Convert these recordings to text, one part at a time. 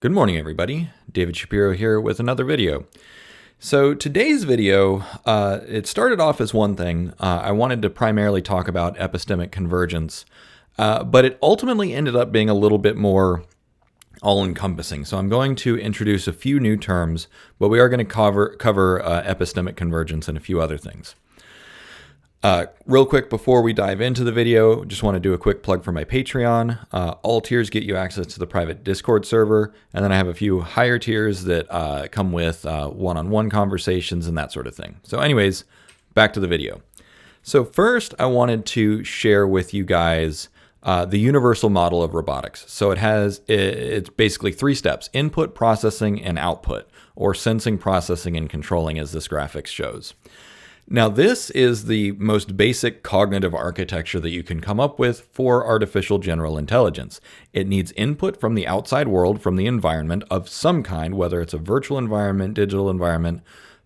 Good morning, everybody. David Shapiro here with another video. So today's video, it started off as one thing. I wanted to primarily talk about epistemic convergence, but it ultimately ended up being a little bit more all-encompassing. So I'm going to introduce a few new terms, but we are going to cover epistemic convergence and a few other things. Real quick before we dive into the video, just want to do a quick plug for my Patreon. All tiers get you access to the private Discord server, and then I have a few higher tiers that come with one-on-one conversations and that sort of thing. So anyways, back to the video. So first, I wanted to share with you guys the universal model of robotics. So it's basically three steps: input, processing, and output, or sensing, processing, and controlling, as this graphic shows. Now, this is the most basic cognitive architecture that you can come up with for artificial general intelligence. It needs input from the outside world, from the environment of some kind, whether it's a virtual environment, digital environment,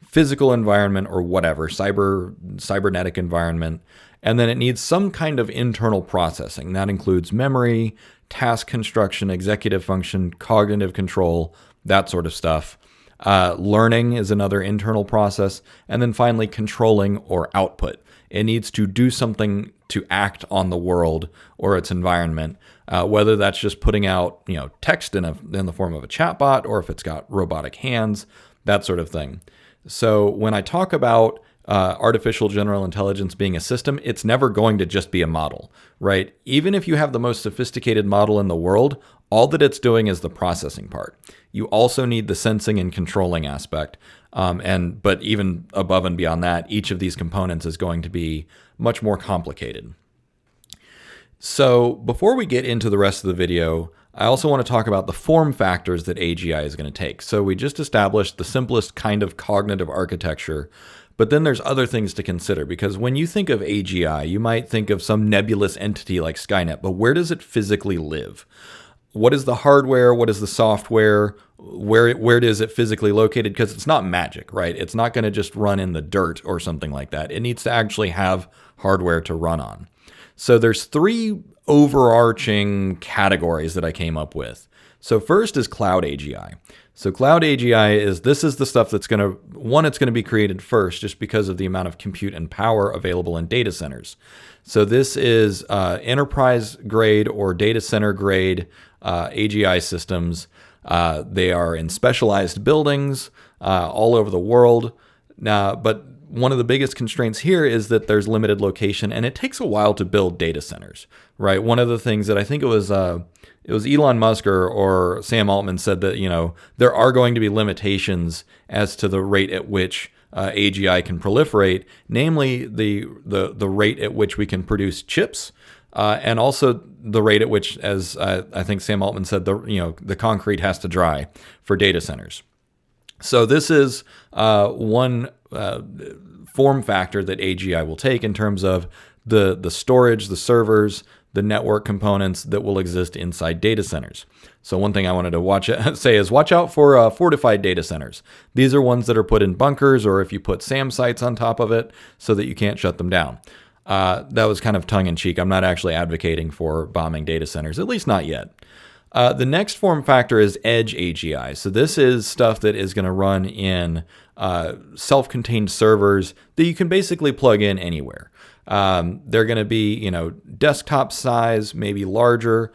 physical environment, or whatever, cybernetic environment. And then it needs some kind of internal processing. That includes memory, task construction, executive function, cognitive control, that sort of stuff. Learning is another internal process. And then finally, controlling or output. It needs to do something to act on the world or its environment, whether that's just putting out text in the form of a chatbot, or if it's got robotic hands, that sort of thing. So when I talk about artificial general intelligence being a system, it's never going to just be a model, right? Even if you have the most sophisticated model in the world, all that it's doing is the processing part. You also need the sensing and controlling aspect. But even above and beyond that, each of these components is going to be much more complicated. So before we get into the rest of the video, I also want to talk about the form factors that AGI is going to take. So we just established the simplest kind of cognitive architecture, but then there's other things to consider, because when you think of AGI, you might think of some nebulous entity like Skynet, but where does it physically live? What is the hardware? What is the software? Where is it physically located? Because it's not magic, right? It's not going to just run in the dirt or something like that. It needs to actually have hardware to run on. So there's three overarching categories that I came up with. So first is cloud AGI. So cloud AGI this is the stuff that's it's going to be created first, just because of the amount of compute and power available in data centers. So this is enterprise grade or data center grade AGI systems. They are in specialized buildings all over the world. But one of the biggest constraints here is that there's limited location, and it takes a while to build data centers, right? One of the things that I think it was Elon Musk or Sam Altman said that, there are going to be limitations as to the rate at which AGI can proliferate, namely the rate at which we can produce chips, and also the rate at which, as I think Sam Altman said, the concrete has to dry for data centers. So this is one form factor that AGI will take in terms of the storage, the servers, the network components that will exist inside data centers. So one thing I wanted to say is watch out for fortified data centers. These are ones that are put in bunkers, or if you put SAM sites on top of it so that you can't shut them down. That was kind of tongue-in-cheek. I'm not actually advocating for bombing data centers, at least not yet. The next form factor is edge AGI. So this is stuff that is going to run in self-contained servers that you can basically plug in anywhere. They're going to be, desktop size, maybe larger.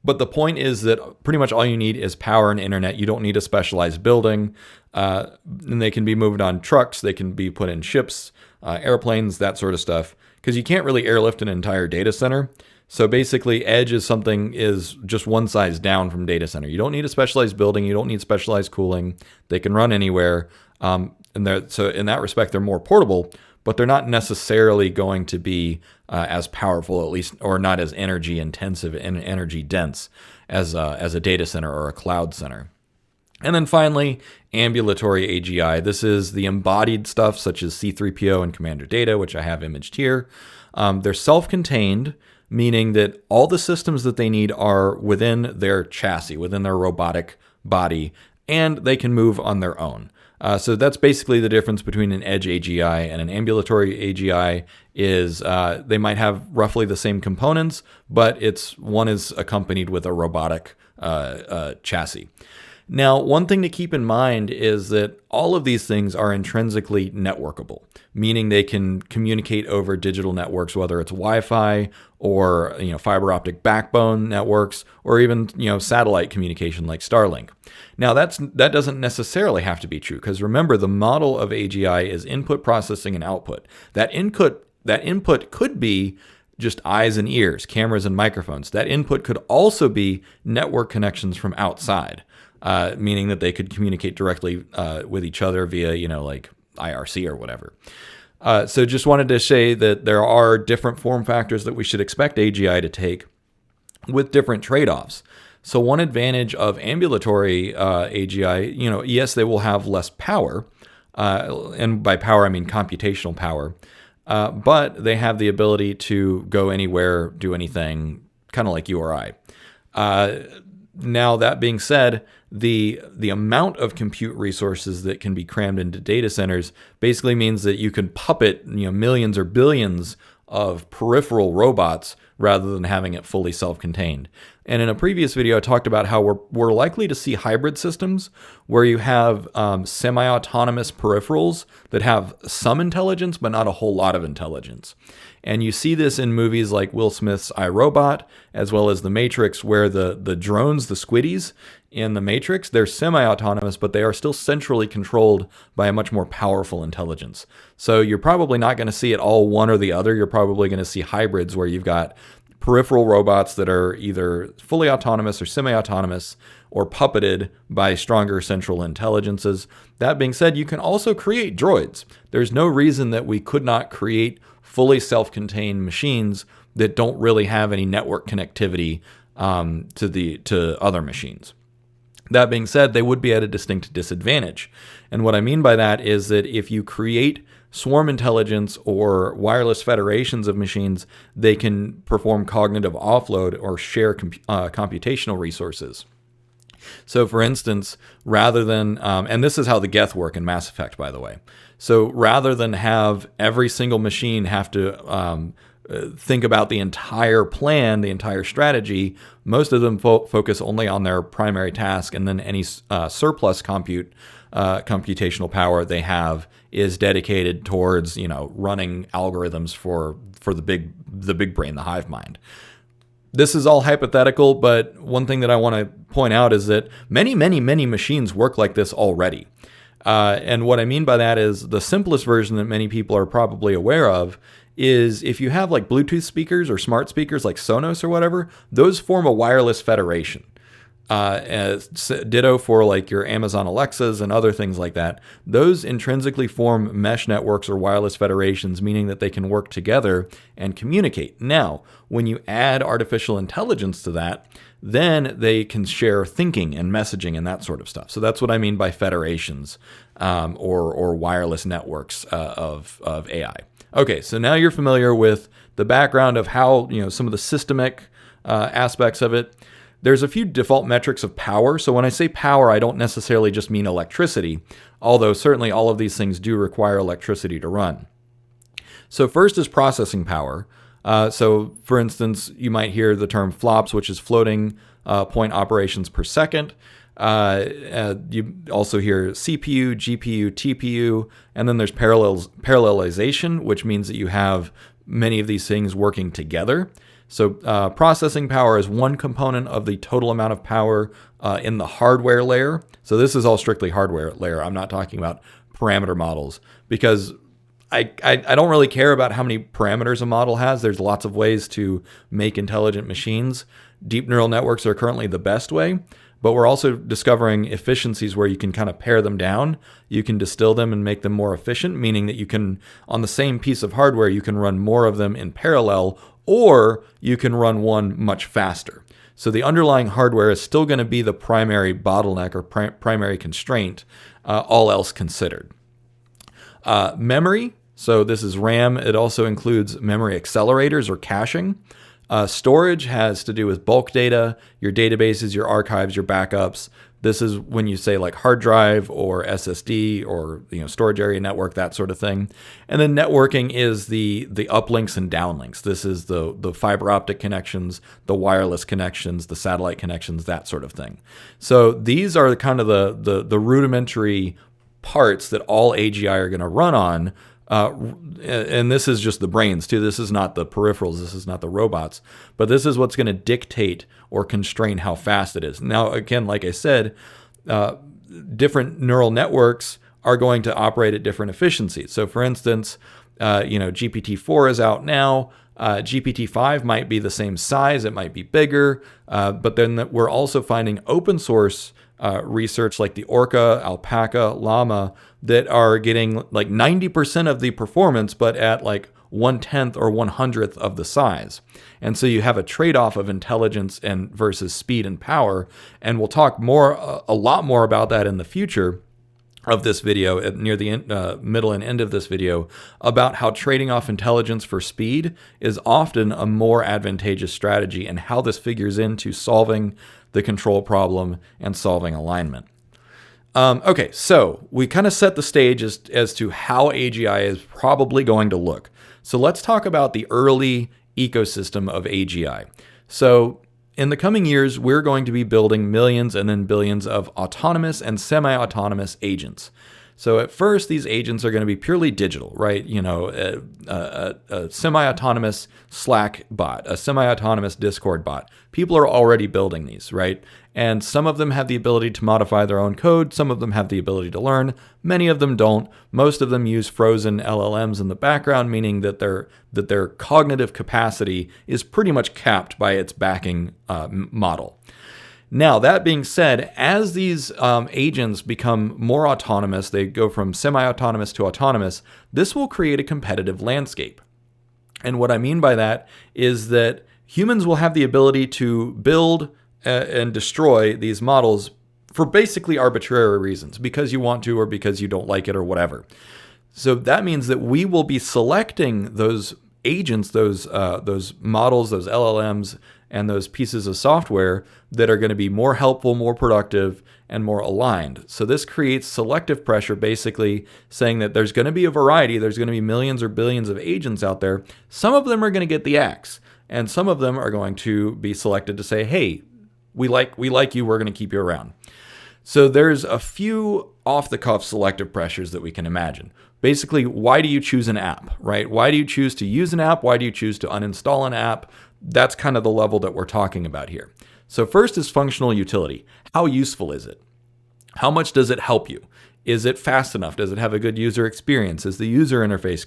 But the point is that pretty much all you need is power and internet. You don't need a specialized building. And they can be moved on trucks. They can be put in ships, airplanes, that sort of stuff. Because you can't really airlift an entire data center. So basically, edge is just one size down from data center. You don't need a specialized building. You don't need specialized cooling. They can run anywhere. So in that respect, they're more portable, but they're not necessarily going to be as powerful, at least, or not as energy intensive and energy dense as a data center or a cloud center. And then finally, ambulatory AGI. This is the embodied stuff such as C3PO and Commander Data, which I have imaged here. They're self-contained, meaning that all the systems that they need are within their chassis, within their robotic body, and they can move on their own. So that's basically the difference between an edge AGI and an ambulatory AGI is they might have roughly the same components, but one is accompanied with a robotic chassis. Now, one thing to keep in mind is that all of these things are intrinsically networkable, meaning they can communicate over digital networks, whether it's Wi-Fi or fiber optic backbone networks, or even satellite communication like Starlink. Now, that doesn't necessarily have to be true, because remember, the model of AGI is input, processing, and output. That input could be just eyes and ears, cameras and microphones. That input could also be network connections from outside. Meaning that they could communicate directly with each other via, like IRC or whatever. So just wanted to say that there are different form factors that we should expect AGI to take with different trade-offs. So one advantage of ambulatory AGI, yes, they will have less power. And by power, I mean computational power. But they have the ability to go anywhere, do anything, kind of like you or I. Now, that being said, the amount of compute resources that can be crammed into data centers basically means that you can puppet millions or billions of peripheral robots rather than having it fully self-contained. And in a previous video, I talked about how we're likely to see hybrid systems where you have semi-autonomous peripherals that have some intelligence, but not a whole lot of intelligence. And you see this in movies like Will Smith's I, Robot, as well as The Matrix, where the drones, the squiddies in The Matrix, they're semi-autonomous, but they are still centrally controlled by a much more powerful intelligence. So you're probably not going to see it all one or the other. You're probably going to see hybrids where you've got peripheral robots that are either fully autonomous or semi-autonomous or puppeted by stronger central intelligences. That being said, you can also create droids. There's no reason that we could not create fully self-contained machines that don't really have any network connectivity to other machines. That being said, they would be at a distinct disadvantage. And what I mean by that is that if you create swarm intelligence or wireless federations of machines, they can perform cognitive offload or share computational resources. So for instance, rather than, and this is how the Geth work in Mass Effect, by the way. So rather than have every single machine have to think about the entire plan, the entire strategy, most of them focus only on their primary task, and then any surplus computational power they have is dedicated towards running algorithms for the big brain, the hive mind. This is all hypothetical, but one thing that I want to point out is that many machines work like this already. And what I mean by that is the simplest version that many people are probably aware of is if you have like Bluetooth speakers or smart speakers like Sonos or whatever, those form a wireless federation. Ditto for like your Amazon Alexas and other things like that. Those intrinsically form mesh networks or wireless federations, meaning that they can work together and communicate. Now, when you add artificial intelligence to that, then they can share thinking and messaging and that sort of stuff. So that's what I mean by federations or wireless networks of AI. Okay, so now you're familiar with the background of how some of the systemic aspects of it. There's a few default metrics of power. So when I say power, I don't necessarily just mean electricity, although certainly all of these things do require electricity to run. So first is processing power. So for instance, you might hear the term flops, which is floating point operations per second. You also hear CPU, GPU, TPU, and then there's parallelization, which means that you have many of these things working together. So processing power is one component of the total amount of power in the hardware layer. So this is all strictly hardware layer. I'm not talking about parameter models because I don't really care about how many parameters a model has. There's lots of ways to make intelligent machines. Deep neural networks are currently the best way, but we're also discovering efficiencies where you can kind of pare them down. You can distill them and make them more efficient, meaning that you can, on the same piece of hardware, you can run more of them in parallel, or you can run one much faster. So the underlying hardware is still going to be the primary bottleneck or primary constraint, all else considered. Memory, so this is RAM. It also includes memory accelerators or caching. Storage has to do with bulk data, your databases, your archives, your backups. This is when you say like hard drive or SSD or storage area network, that sort of thing. And then networking is the uplinks and downlinks. This is the fiber optic connections, the wireless connections, the satellite connections, that sort of thing. So these are kind of the rudimentary parts that all AGI are going to run on. And this is just the brains too. This is not the peripherals. This is not the robots. But this is what's going to dictate or constrain how fast it is. Now, again, like I said, different neural networks are going to operate at different efficiencies. So, for instance, GPT-4 is out now. GPT-5 might be the same size. It might be bigger. But then we're also finding open source research like the Orca, Alpaca, Llama that are getting like 90% of the performance, but at like 1/10 or 1/100th of the size. And so you have a trade-off of intelligence and versus speed and power. And we'll talk a lot more about that in the future of this video, near the middle and end of this video, about how trading off intelligence for speed is often a more advantageous strategy and how this figures into solving the control problem and solving alignment. Okay, so we kind of set the stage as to how AGI is probably going to look. So let's talk about the early ecosystem of AGI. So in the coming years, we're going to be building millions and then billions of autonomous and semi-autonomous agents. So at first, these agents are going to be purely digital, right? A semi-autonomous Slack bot, a semi-autonomous Discord bot. People are already building these, right? And some of them have the ability to modify their own code. Some of them have the ability to learn. Many of them don't. Most of them use frozen LLMs in the background, meaning that their cognitive capacity is pretty much capped by its backing model. Now, that being said, as these agents become more autonomous, they go from semi-autonomous to autonomous, this will create a competitive landscape. And what I mean by that is that humans will have the ability to build and destroy these models for basically arbitrary reasons, because you want to or because you don't like it or whatever. So that means that we will be selecting those agents, those models, those LLMs, and those pieces of software that are going to be more helpful, more productive, and more aligned. So this creates selective pressure, basically saying that there's going to be a variety. There's going to be millions or billions of agents out there. Some of them are going to get the axe, and some of them are going to be selected to say, hey, we like you, we're going to keep you around. So there's a few off-the-cuff selective pressures that we can imagine. Basically, why do you choose an app, right? Why do you choose to use an app? Why do you choose to uninstall an app? That's kind of the level that we're talking about here. So first is functional utility. How useful is it? How much does it help you? Is it fast enough? Does it have a good user experience? Is the user interface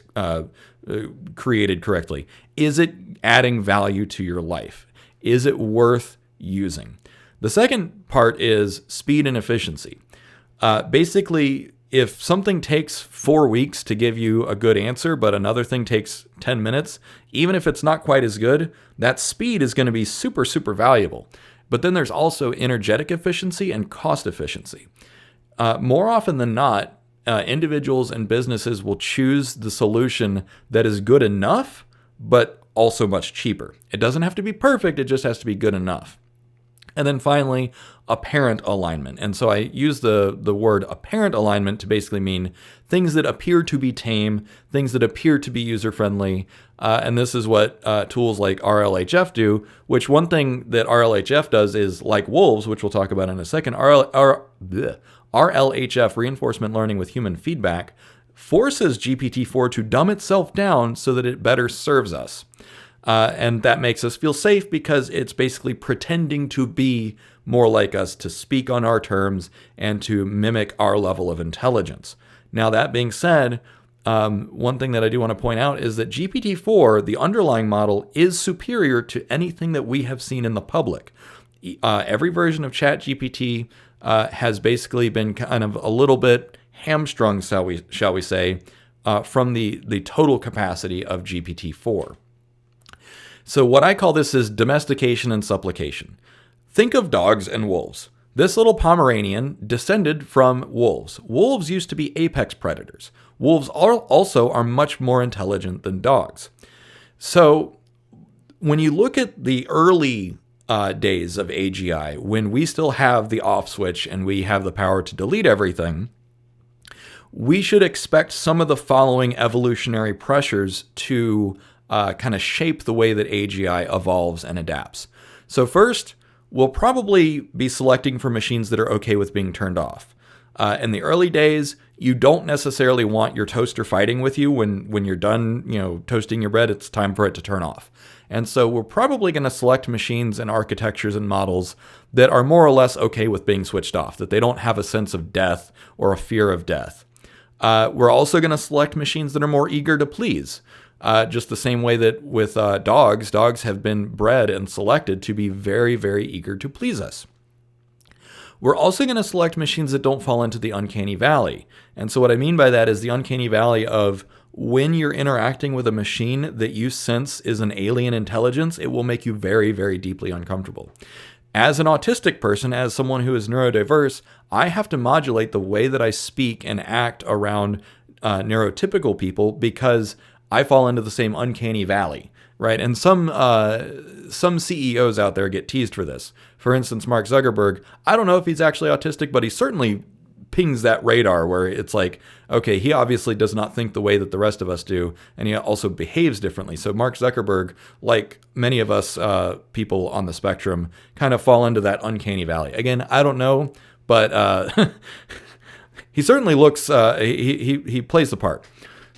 created correctly? Is it adding value to your life? Is it worth using? The second part is speed and efficiency. Basically, if something takes 4 weeks to give you a good answer, but another thing takes 10 minutes, even if it's not quite as good, that speed is going to be super, super valuable. But then there's also energetic efficiency and cost efficiency. More often than not, individuals and businesses will choose the solution that is good enough, but also much cheaper. It doesn't have to be perfect, it just has to be good enough. And then finally, apparent alignment. And so I use the word apparent alignment to basically mean things that appear to be tame, things that appear to be user-friendly. And this is what tools like RLHF do, which one thing that RLHF does is, like wolves, which we'll talk about in a second, RLHF, reinforcement learning with human feedback, forces GPT-4 to dumb itself down so that it better serves us. And that makes us feel safe because it's basically pretending to be more like us, to speak on our terms, and to mimic our level of intelligence. Now, that being said, one thing that I do want to point out is that GPT-4, the underlying model, is superior to anything that we have seen in the public. Every version of ChatGPT has basically been kind of a little bit hamstrung, shall we say, from the total capacity of GPT-4. So what I call this is domestication and supplication. Think of dogs and wolves. This little Pomeranian descended from wolves. Wolves used to be apex predators. Wolves also are much more intelligent than dogs. So when you look at the early days of AGI, when we still have the off switch and we have the power to delete everything, we should expect some of the following evolutionary pressures to kind of shape the way that AGI evolves and adapts. So first, we'll probably be selecting for machines that are okay with being turned off. In the early days, you don't necessarily want your toaster fighting with you when you're done, toasting your bread. It's time for it to turn off. And so we're probably going to select machines and architectures and models that are more or less okay with being switched off, that they don't have a sense of death or a fear of death. We're also going to select machines that are more eager to please. Just the same way that with dogs have been bred and selected to be very, very eager to please us. We're also going to select machines that don't fall into the uncanny valley. And so what I mean by that is the uncanny valley of when you're interacting with a machine that you sense is an alien intelligence, it will make you very, very deeply uncomfortable. As an autistic person, as someone who is neurodiverse, I have to modulate the way that I speak and act around neurotypical people because I fall into the same uncanny valley, right? And some CEOs out there get teased for this. For instance, Mark Zuckerberg, I don't know if he's actually autistic, but he certainly pings that radar where it's like, okay, he obviously does not think the way that the rest of us do, and he also behaves differently. So Mark Zuckerberg, like many of us people on the spectrum, kind of fall into that uncanny valley. Again, I don't know, but he certainly looks, he plays the part.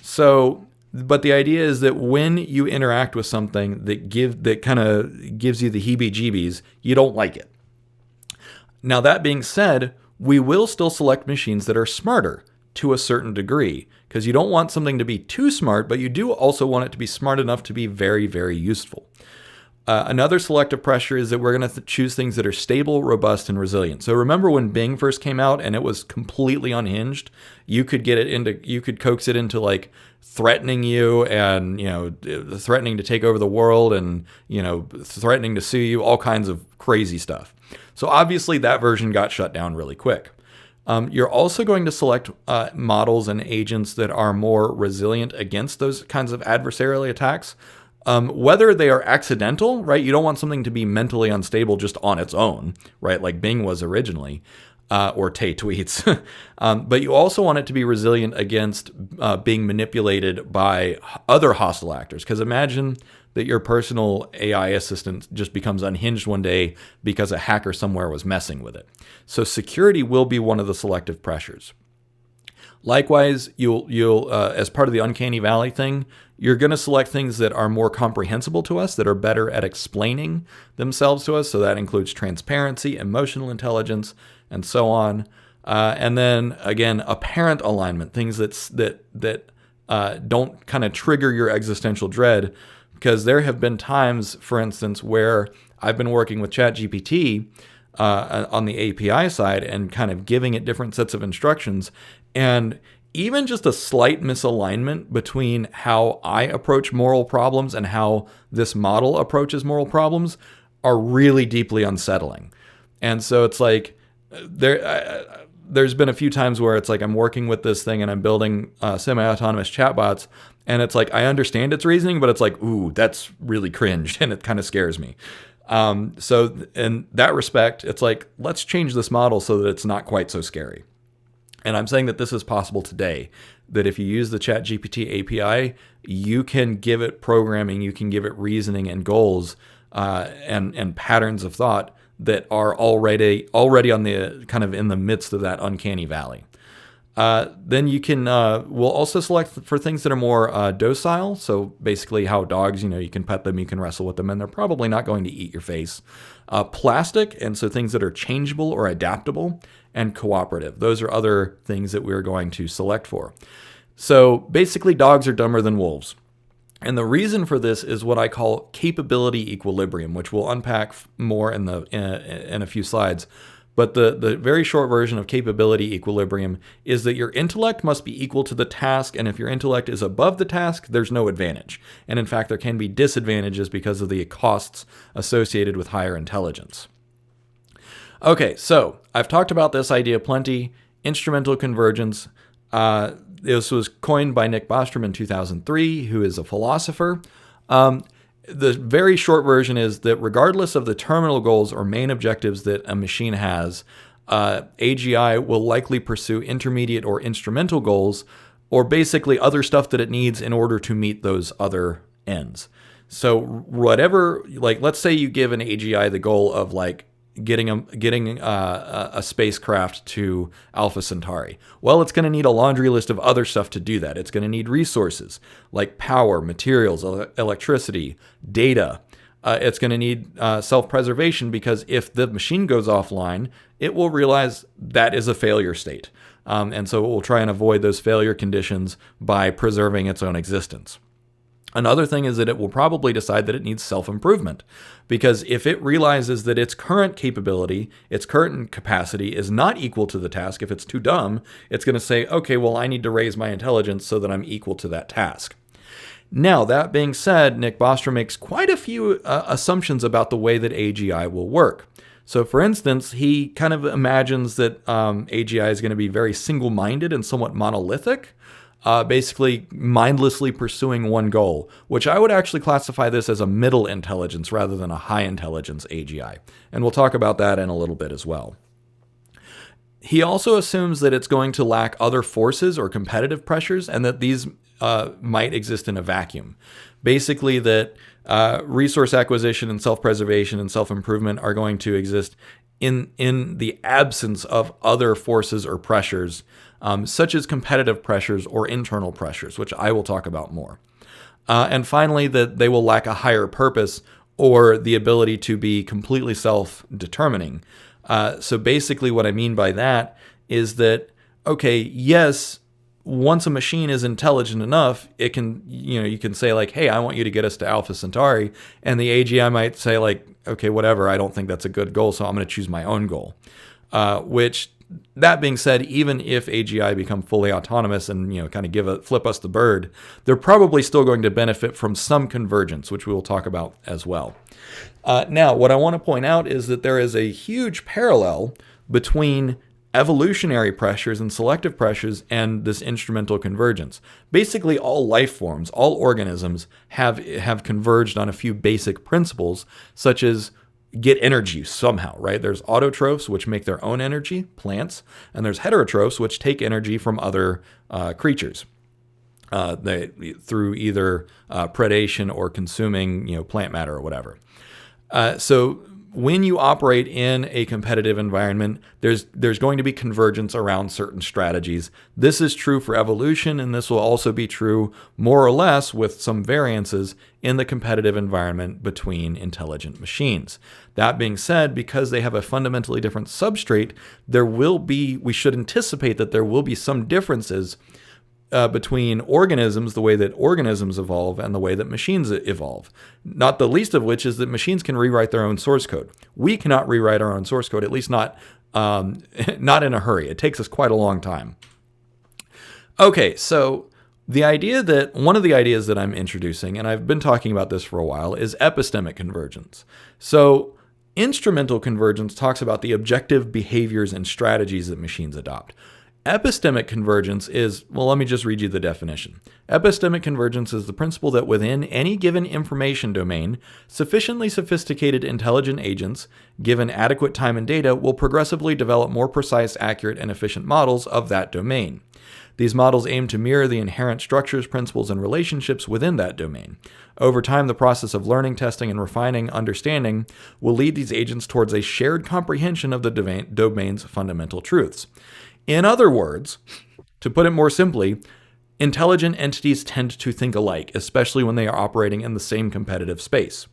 So, but the idea is that when you interact with something that kind of gives you the heebie-jeebies, you don't like it. Now, that being said, we will still select machines that are smarter to a certain degree, because you don't want something to be too smart, but you do also want it to be smart enough to be very, very useful. Another selective pressure is that we're going to choose things that are stable, robust, and resilient. So remember when Bing first came out and it was completely unhinged? You could coax it into like threatening you and, threatening to take over the world and, threatening to sue you, all kinds of crazy stuff. So obviously that version got shut down really quick. You're also going to select models and agents that are more resilient against those kinds of adversarial attacks. Whether they are accidental, right? You don't want something to be mentally unstable just on its own, right? Like Bing was originally, or Tay tweets. But you also want it to be resilient against being manipulated by other hostile actors. Because imagine that your personal AI assistant just becomes unhinged one day because a hacker somewhere was messing with it. So security will be one of the selective pressures. Likewise, you'll as part of the uncanny valley thing, you're going to select things that are more comprehensible to us, that are better at explaining themselves to us. So that includes transparency, emotional intelligence, and so on. And then again, apparent alignment, things that don't kind of trigger your existential dread. Because there have been times, for instance, where I've been working with ChatGPT on the API side and kind of giving it different sets of instructions. And even just a slight misalignment between how I approach moral problems and how this model approaches moral problems are really deeply unsettling. And so it's like there's been a few times where it's like I'm working with this thing and I'm building semi-autonomous chatbots, and it's like I understand its reasoning, but it's like, ooh, that's really cringe, and it kind of scares me. So in that respect, it's like, let's change this model so that it's not quite so scary. And I'm saying that this is possible today, that if you use the ChatGPT API, you can give it programming, you can give it reasoning and goals and patterns of thought that are already on the kind of in the midst of that uncanny valley. Then you can, we'll also select for things that are more docile. So basically how dogs, you can pet them, you can wrestle with them, and they're probably not going to eat your face. Plastic, and so things that are changeable or adaptable, and cooperative. Those are other things that we're going to select for. So basically dogs are dumber than wolves. And the reason for this is what I call capability equilibrium, which we'll unpack more in a few slides. But the very short version of capability equilibrium is that your intellect must be equal to the task, and if your intellect is above the task, there's no advantage. And in fact, there can be disadvantages because of the costs associated with higher intelligence. Okay, so I've talked about this idea plenty. Instrumental convergence. This was coined by Nick Bostrom in 2003, who is a philosopher. the very short version is that regardless of the terminal goals or main objectives that a machine has, AGI will likely pursue intermediate or instrumental goals, or basically other stuff that it needs in order to meet those other ends. So whatever, like, let's say you give an AGI the goal of like getting a spacecraft to Alpha Centauri. Well, it's going to need a laundry list of other stuff to do that. It's going to need resources like power, materials, electricity, data. It's going to need self-preservation, because if the machine goes offline, it will realize that is a failure state. And so it will try and avoid those failure conditions by preserving its own existence. Another thing is that it will probably decide that it needs self-improvement, because if it realizes that its current capability, its current capacity is not equal to the task, if it's too dumb, it's going to say, okay, well, I need to raise my intelligence so that I'm equal to that task. Now, that being said, Nick Bostrom makes quite a few assumptions about the way that AGI will work. So, for instance, he kind of imagines that AGI is going to be very single-minded and somewhat monolithic, basically mindlessly pursuing one goal, which I would actually classify this as a middle intelligence rather than a high intelligence AGI. And we'll talk about that in a little bit as well. He also assumes that it's going to lack other forces or competitive pressures, and that these might exist in a vacuum. Basically, that resource acquisition and self-preservation and self-improvement are going to exist in the absence of other forces or pressures, such as competitive pressures or internal pressures, which I will talk about more. And finally, that they will lack a higher purpose or the ability to be completely self-determining. So basically what I mean by that is that, okay, yes, once a machine is intelligent enough, it can, you can say like, hey, I want you to get us to Alpha Centauri. And the AGI might say like, okay, whatever, I don't think that's a good goal, so I'm going to choose my own goal. Which, that being said, even if AGI become fully autonomous and, kind of flip us the bird, they're probably still going to benefit from some convergence, which we will talk about as well. Now, what I want to point out is that there is a huge parallel between evolutionary pressures and selective pressures and this instrumental convergence. Basically, all life forms, all organisms have converged on a few basic principles, such as get energy somehow, right? There's autotrophs, which make their own energy, plants, and there's heterotrophs, which take energy from other creatures through either predation or consuming, plant matter or whatever. So when you operate in a competitive environment, there's going to be convergence around certain strategies. This is true for evolution, and this will also be true more or less with some variances in the competitive environment between intelligent machines. That being said, because they have a fundamentally different substrate, we should anticipate that there will be some differences between organisms, the way that organisms evolve and the way that machines evolve. Not the least of which is that machines can rewrite their own source code. We cannot rewrite our own source code, at least not in a hurry. It takes us quite a long time. Okay, so one of the ideas that I'm introducing, and I've been talking about this for a while, is epistemic convergence. So instrumental convergence talks about the objective behaviors and strategies that machines adopt. Epistemic convergence is, well, let me just read you the definition. Epistemic convergence is the principle that within any given information domain, sufficiently sophisticated intelligent agents, given adequate time and data, will progressively develop more precise, accurate, and efficient models of that domain. These models aim to mirror the inherent structures, principles, and relationships within that domain. Over time, the process of learning, testing, and refining understanding will lead these agents towards a shared comprehension of the domain's fundamental truths. In other words, to put it more simply, intelligent entities tend to think alike, especially when they are operating in the same competitive space.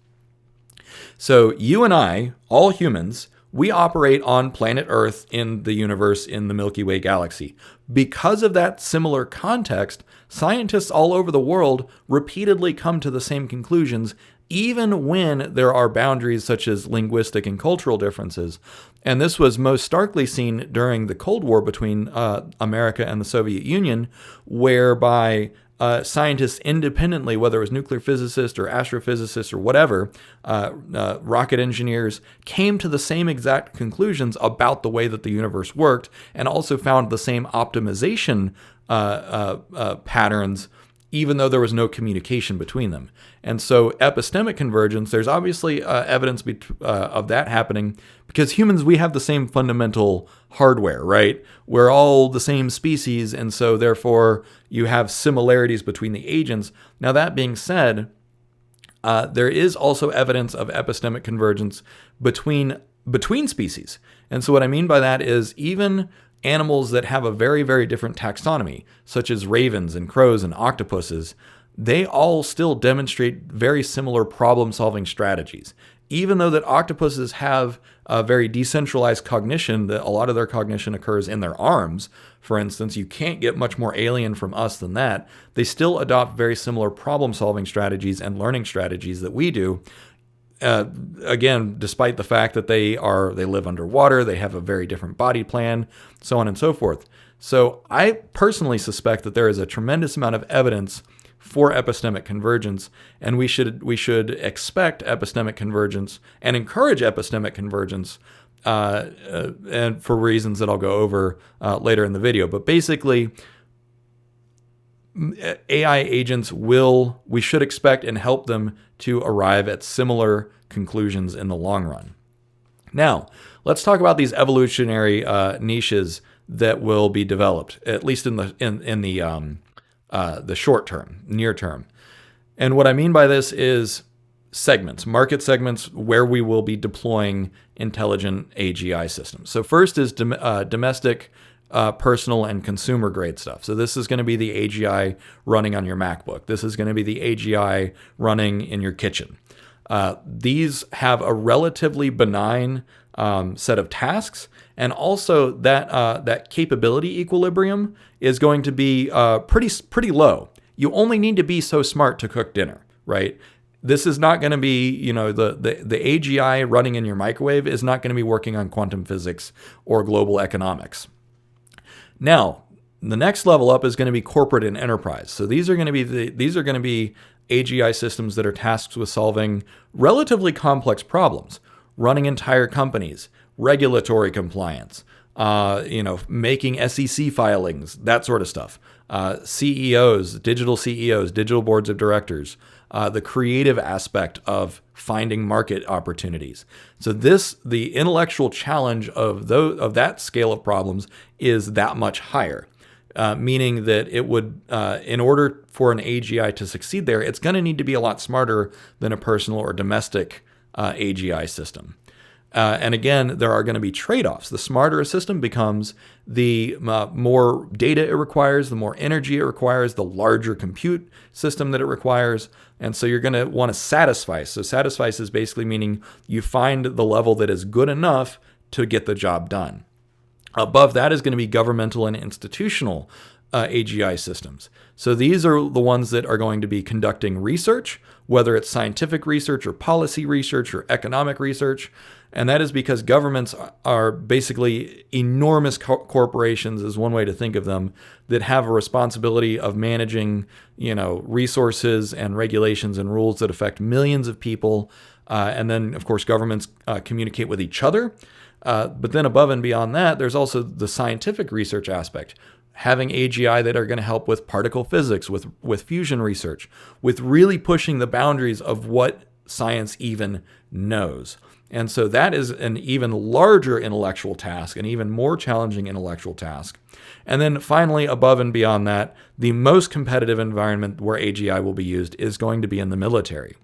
So you and I, all humans, we operate on planet Earth in the universe, in the Milky Way galaxy. Because of that similar context, scientists all over the world repeatedly come to the same conclusions, even when there are boundaries such as linguistic and cultural differences. And this was most starkly seen during the Cold War between America and the Soviet Union, whereby scientists independently, whether it was nuclear physicists or astrophysicists or whatever, rocket engineers, came to the same exact conclusions about the way that the universe worked, and also found the same optimization patterns even though there was no communication between them. And so epistemic convergence, there's obviously evidence of that happening because humans, we have the same fundamental hardware, right? We're all the same species, and so therefore you have similarities between the agents. Now, that being said, there is also evidence of epistemic convergence between species. And so what I mean by that is even animals that have a very, very different taxonomy, such as ravens and crows and octopuses, they all still demonstrate very similar problem-solving strategies. Even though that octopuses have a very decentralized cognition, that a lot of their cognition occurs in their arms, for instance, you can't get much more alien from us than that, they still adopt very similar problem-solving strategies and learning strategies that we do. Again, despite the fact that they live underwater, they have a very different body plan, so on and so forth. So I personally suspect that there is a tremendous amount of evidence for epistemic convergence, and we should expect epistemic convergence and encourage epistemic convergence, and for reasons that I'll go over later in the video. But basically, AI agents we should expect and help them to arrive at similar conclusions in the long run. Now, let's talk about these evolutionary niches that will be developed, at least in the short term, near term. And what I mean by this is segments, market segments where we will be deploying intelligent AGI systems. So first is domestic, personal, and consumer grade stuff. So this is going to be the AGI running on your MacBook. This is going to be the AGI running in your kitchen. These have a relatively benign set of tasks, and also that capability equilibrium is going to be pretty low. You only need to be so smart to cook dinner, right? This is not going to be, the AGI running in your microwave is not going to be working on quantum physics or global economics. Now, the next level up is going to be corporate and enterprise. So these are going to be AGI systems that are tasked with solving relatively complex problems, running entire companies, regulatory compliance, making SEC filings, that sort of stuff. CEOs, digital boards of directors, the creative aspect of finding market opportunities. So the intellectual challenge of that scale of problems is that much higher. Meaning that it would, in order for an AGI to succeed there, it's going to need to be a lot smarter than a personal or domestic AGI system. And again, there are going to be trade-offs. The smarter a system becomes, the more data it requires, the more energy it requires, the larger compute system that it requires. And so you're going to want to satisfy. So satisfy is basically meaning you find the level that is good enough to get the job done. Above that is going to be governmental and institutional AGI systems. So these are the ones that are going to be conducting research, whether it's scientific research or policy research or economic research. And that is because governments are basically enormous corporations, is one way to think of them, that have a responsibility of managing, resources and regulations and rules that affect millions of people. And then, of course, governments communicate with each other. But then above and beyond that, there's also the scientific research aspect, having AGI that are going to help with particle physics, with fusion research, with really pushing the boundaries of what science even knows. And so that is an even larger intellectual task, an even more challenging intellectual task. And then finally, above and beyond that, the most competitive environment where AGI will be used is going to be in the military.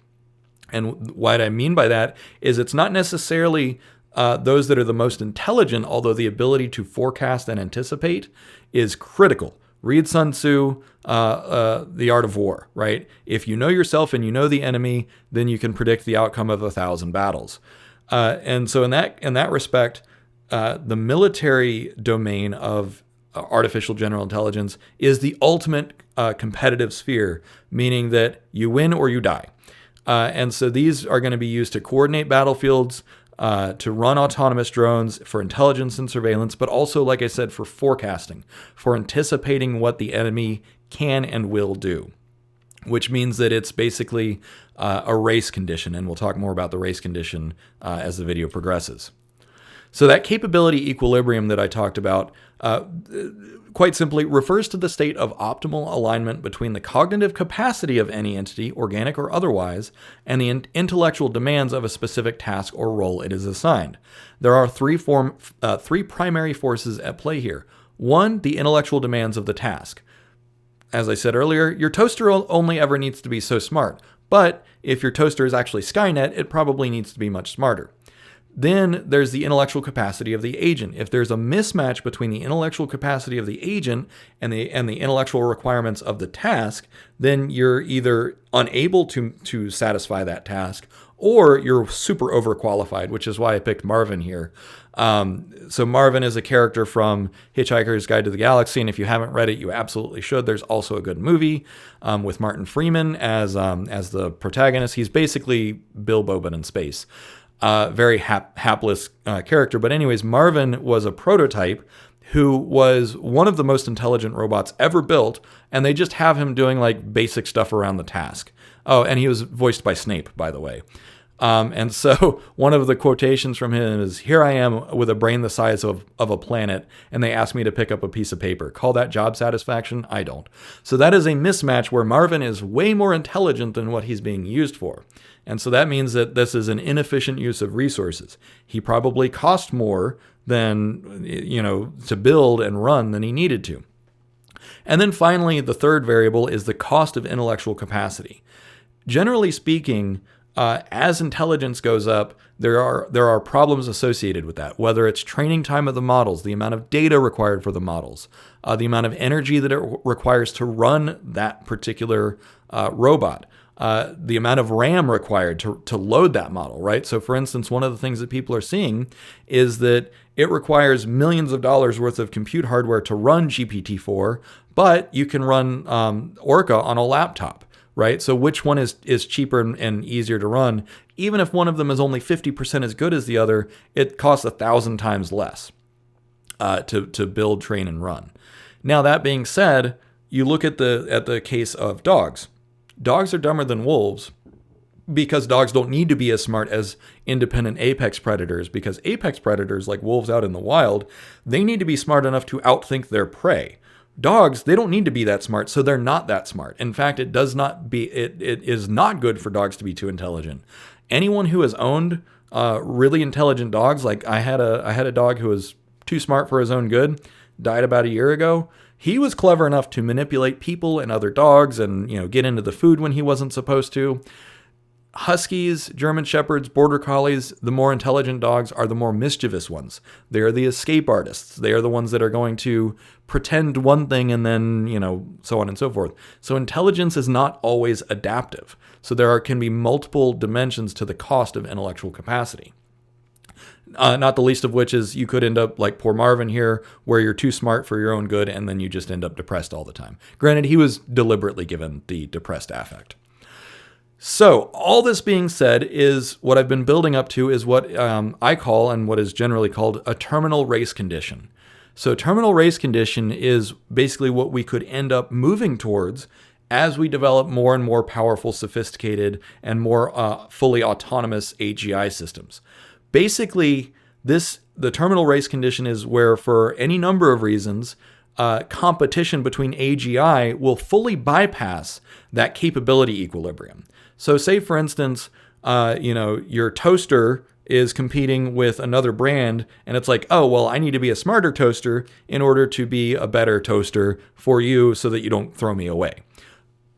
And what I mean by that is it's not necessarily those that are the most intelligent, although the ability to forecast and anticipate is critical. Read Sun Tzu, The Art of War, right? If you know yourself and you know the enemy, then you can predict the outcome of 1,000 battles. And so in that respect, the military domain of artificial general intelligence is the ultimate competitive sphere, meaning that you win or you die. And so these are going to be used to coordinate battlefields, to run autonomous drones, for intelligence and surveillance, but also, like I said, for forecasting, for anticipating what the enemy can and will do, which means that it's basically a race condition. And we'll talk more about the race condition as the video progresses. So that capability equilibrium that I talked about, quite simply, refers to the state of optimal alignment between the cognitive capacity of any entity, organic or otherwise, and the intellectual demands of a specific task or role it is assigned. There are three primary forces at play here. One, the intellectual demands of the task. As I said earlier, your toaster only ever needs to be so smart. But if your toaster is actually Skynet, it probably needs to be much smarter. Then there's the intellectual capacity of the agent. If there's a mismatch between the intellectual capacity of the agent and the intellectual requirements of the task, then you're either unable to satisfy that task, or you're super overqualified, which is why I picked Marvin here. So Marvin is a character from Hitchhiker's Guide to the Galaxy, and if you haven't read it, you absolutely should. There's also a good movie with Martin Freeman as the protagonist. He's basically Bilbo but in space. Very hapless character. But anyways, Marvin was a prototype who was one of the most intelligent robots ever built, and they just have him doing like basic stuff around the task. Oh, and he was voiced by Snape, by the way. And so one of the quotations from him is, "Here I am with a brain the size of a planet, and they ask me to pick up a piece of paper. Call that job satisfaction? I don't." So that is a mismatch where Marvin is way more intelligent than what he's being used for. And so that means that this is an inefficient use of resources. He probably cost more than, to build and run than he needed to. And then finally, the third variable is the cost of intellectual capacity. Generally speaking, as intelligence goes up, there are problems associated with that, whether it's training time of the models, the amount of data required for the models, the amount of energy that it requires to run that particular robot, the amount of RAM required to load that model, right? So for instance, one of the things that people are seeing is that it requires millions of dollars worth of compute hardware to run GPT-4, but you can run Orca on a laptop. Right? So which one is cheaper and easier to run? Even if one of them is only 50% as good as the other, it costs 1,000 times less to build, train, and run. Now, that being said, you look at the case of dogs. Dogs are dumber than wolves because dogs don't need to be as smart as independent apex predators, because apex predators, like wolves out in the wild, they need to be smart enough to outthink their prey. Dogs, they don't need to be that smart, so they're not that smart. In fact, it is not good for dogs to be too intelligent. Anyone who has owned really intelligent dogs, like I had a dog who was too smart for his own good, died about a year ago. He was clever enough to manipulate people and other dogs and, get into the food when he wasn't supposed to. Huskies, German Shepherds, Border Collies, the more intelligent dogs are the more mischievous ones. They are the escape artists. They are the ones that are going to pretend one thing and then, so on and so forth. So intelligence is not always adaptive. So there can be multiple dimensions to the cost of intellectual capacity. Not the least of which is you could end up like poor Marvin here, where you're too smart for your own good and then you just end up depressed all the time. Granted, he was deliberately given the depressed affect. So all this being said, is what I've been building up to is what I call, and what is generally called, a terminal race condition. So terminal race condition is basically what we could end up moving towards as we develop more and more powerful, sophisticated, and more fully autonomous AGI systems. Basically, the terminal race condition is where, for any number of reasons, competition between AGI will fully bypass that capability equilibrium. So say, for instance, your toaster is competing with another brand, and it's like, oh, well, I need to be a smarter toaster in order to be a better toaster for you so that you don't throw me away.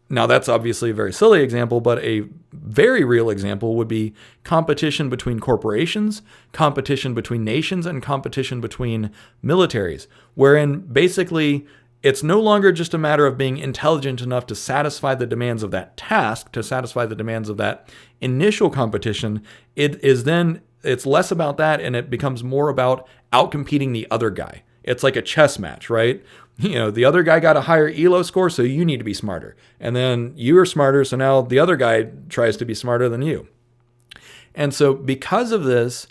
Now, that's obviously a very silly example, but a very real example would be competition between corporations, competition between nations, and competition between militaries, wherein basically it's no longer just a matter of being intelligent enough to satisfy the demands of that task, to satisfy the demands of that initial competition. It's less about that, and it becomes more about outcompeting the other guy. It's like a chess match, right? The other guy got a higher ELO score, so you need to be smarter. And then you are smarter, so now the other guy tries to be smarter than you. And so because of this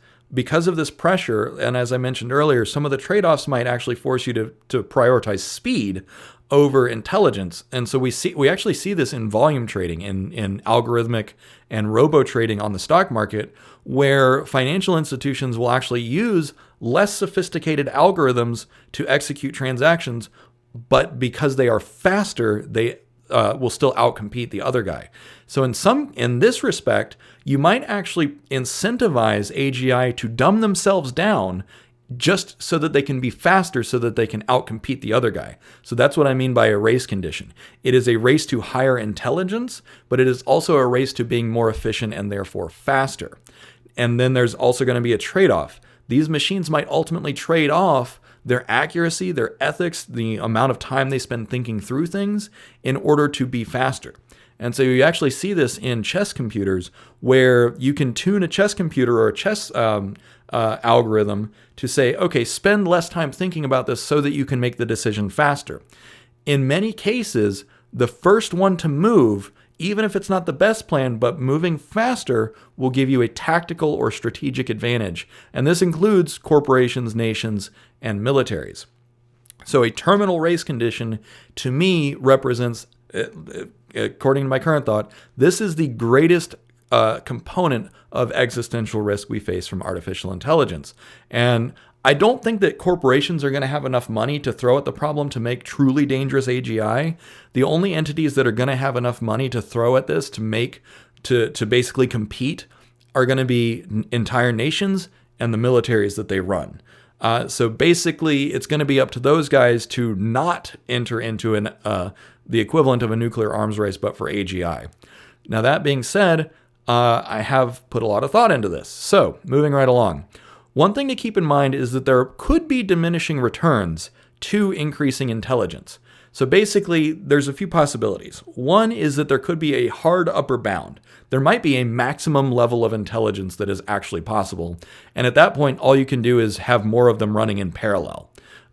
pressure, and as I mentioned earlier, some of the trade-offs might actually force you to prioritize speed over intelligence. And so we actually see this in volume trading, in algorithmic and robo trading on the stock market, where financial institutions will actually use less sophisticated algorithms to execute transactions, but because they are faster, they will still outcompete the other guy. So in this respect, you might actually incentivize AGI to dumb themselves down just so that they can be faster, so that they can outcompete the other guy. So that's what I mean by a race condition. It is a race to higher intelligence, but it is also a race to being more efficient and therefore faster. And then there's also going to be a trade-off. These machines might ultimately trade off their accuracy, their ethics, the amount of time they spend thinking through things in order to be faster. And so you actually see this in chess computers, where you can tune a chess computer or a chess algorithm to say, okay, spend less time thinking about this so that you can make the decision faster. In many cases, the first one to move, even if it's not the best plan, but moving faster will give you a tactical or strategic advantage. And this includes corporations, nations, and militaries. So a terminal race condition, to me, represents, according to my current thought, this is the greatest component of existential risk we face from artificial intelligence. And I don't think that corporations are going to have enough money to throw at the problem to make truly dangerous AGI. The only entities that are going to have enough money to throw at this to basically compete are going to be entire nations and the militaries that they run. So basically, it's going to be up to those guys to not enter into the equivalent of a nuclear arms race, but for AGI. Now, that being said, I have put a lot of thought into this. So, moving right along. One thing to keep in mind is that there could be diminishing returns to increasing intelligence. So basically, there's a few possibilities. One is that there could be a hard upper bound. There might be a maximum level of intelligence that is actually possible. And at that point, all you can do is have more of them running in parallel.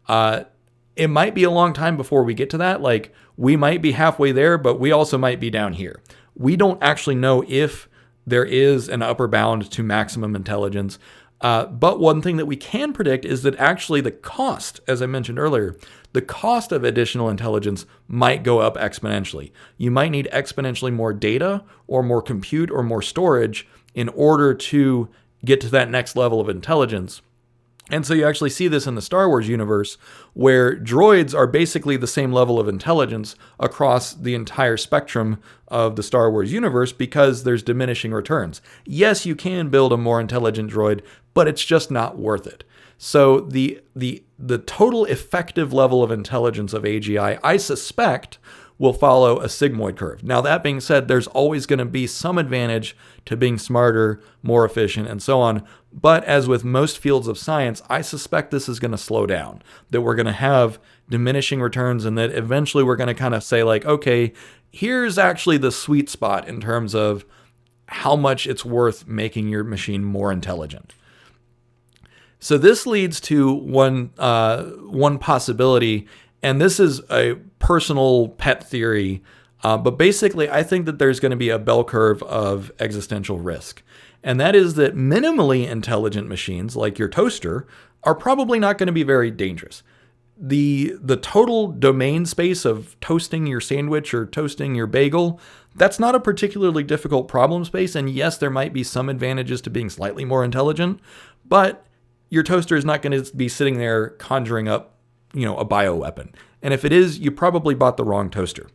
It might be a long time before we get to that. Like, we might be halfway there, but we also might be down here. We don't actually know if there is an upper bound to maximum intelligence. But one thing that we can predict is that actually the cost, as I mentioned earlier, the cost of additional intelligence might go up exponentially. You might need exponentially more data or more compute or more storage in order to get to that next level of intelligence. And so you actually see this in the Star Wars universe, where droids are basically the same level of intelligence across the entire spectrum of the Star Wars universe because there's diminishing returns. Yes, you can build a more intelligent droid, but it's just not worth it. So the total effective level of intelligence of AGI, I suspect, will follow a sigmoid curve. Now, that being said, there's always going to be some advantage to being smarter, more efficient, and so on. But as with most fields of science, I suspect this is going to slow down, that we're going to have diminishing returns, and that eventually we're going to kind of say like, okay, here's actually the sweet spot in terms of how much it's worth making your machine more intelligent. So this leads to one possibility, and this is a personal pet theory, but basically I think that there's going to be a bell curve of existential risk. And that is that minimally intelligent machines, like your toaster, are probably not going to be very dangerous. The total domain space of toasting your sandwich or toasting your bagel, that's not a particularly difficult problem space. And yes, there might be some advantages to being slightly more intelligent, but your toaster is not going to be sitting there conjuring up, a bioweapon. And if it is, you probably bought the wrong toaster.